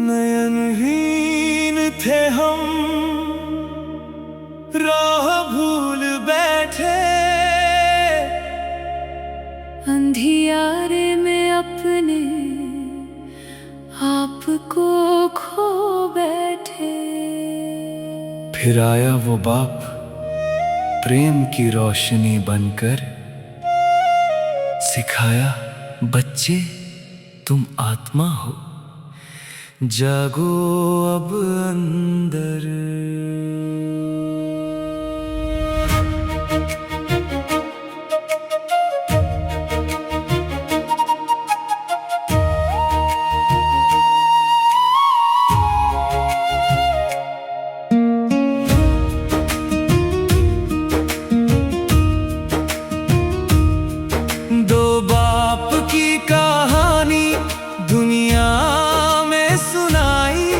नयनहीन थे हम, राह भूल बैठे, अंधियारे में अपने आपको खो बैठे। फिर आया वो बाप प्रेम की रोशनी बनकर, सिखाया बच्चे तुम आत्मा हो, जागो अब अंदर। दो बाप की कहानी दुनिया में सुनाई,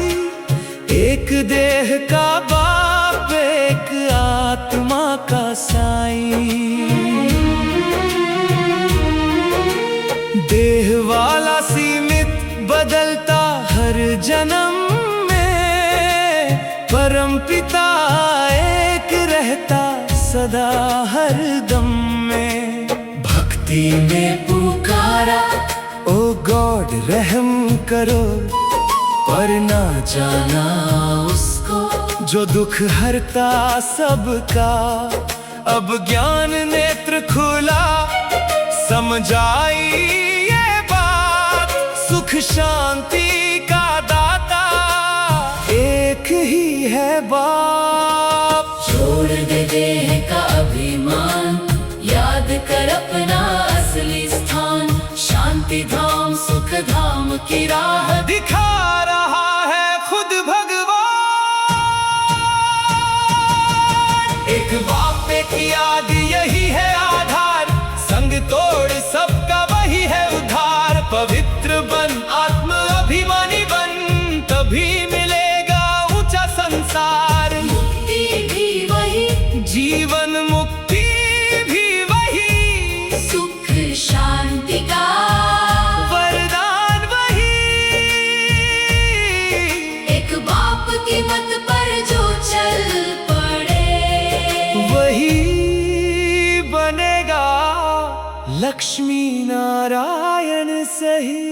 एक देह का बाप एक आत्मा का साईं। देह वाला सीमित बदलता हर जन्म में, परम पिता एक रहता सदा हर दम में। भक्ति में पुकारा ओ गॉड रहम करो, पर ना जाना उसको जो दुख हरता सबका। अब ज्ञान नेत्र खुला, समझ आई ये बात, सुख शांति का दाता एक ही है बाप। छोड़ दे देह का अभिमान, याद कर अपना असली स्थान। शांति धाम सुख धाम की राह दिखा रहा है खुद भगवान। एक बाप एक याद यही है आधार, संग तोड़ सबका वही है उद्धार। पवित्र बन आत्म अभिमानी बन, तभी मिलेगा ऊंचा संसार। मुक्ति भी वही, जीवन मुक्ति भी वही, सुख शांति का वरदान वही। एक बाप की मत पर जो चल पड़े, वही बनेगा लक्ष्मी नारायण सही।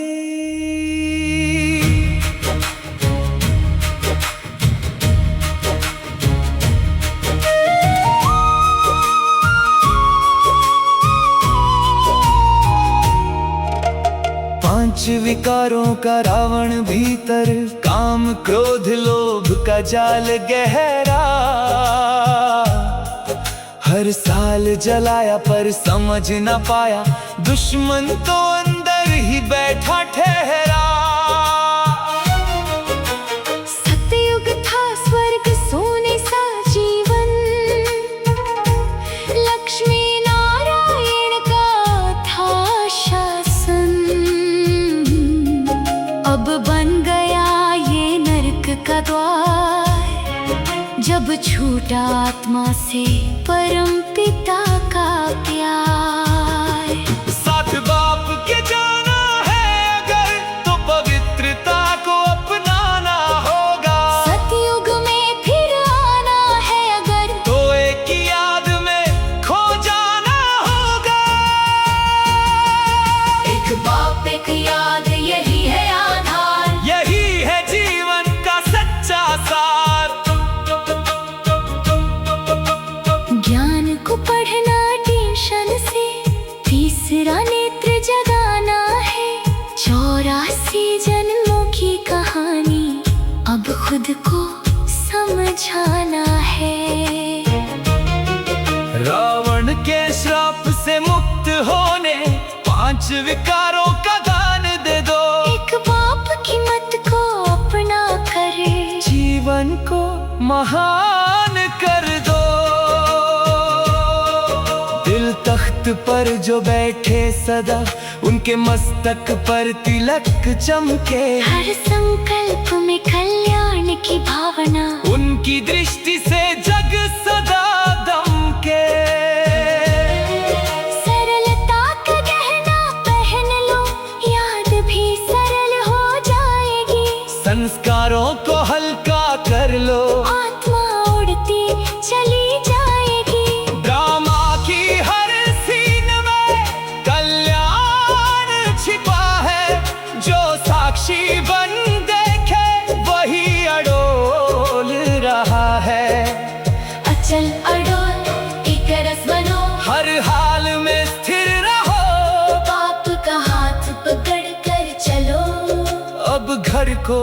पांच विकारों का रावण भीतर, काम क्रोध लोभ का जाल गहरा। हर साल जलाया पर समझ न पाया, दुश्मन तो अंदर ही बैठा ठहरा। सतयुग था स्वर्ग सोने सा जीवन, लक्ष्मी नारायण का था शासन। अब बन गया ये नरक का द्वार, जब छूटा आत्मा से परम पिता का प्यार। साथ बाप के जाना है अगर, तो पवित्रता को अपनाना होगा। सतयुग में फिर आना है अगर, तो एक की याद में खो जाना होगा। एक बाप एक याद यही है आधार। यही है जीवन का सच्चा सार। ज्ञान को पढ़ना टेंशन से, तीसरा नेत्र जगाना है। 84 जन्मों की कहानी अब खुद को समझाना है। रावण के श्राप से मुक्त होने, 5 विकारों का दान दे दो। एक बाप की मत को अपना कर, जीवन को महान कर दो। दिल तख्त पर जो बैठे सदा, उनके मस्तक पर तिलक चमके। हर संकल्प में कल्याण की भावना, उनकी दृष्टि से जग सदा दमके। सरलता का गहना पहन लो, याद भी सरल हो जाएगी। घर को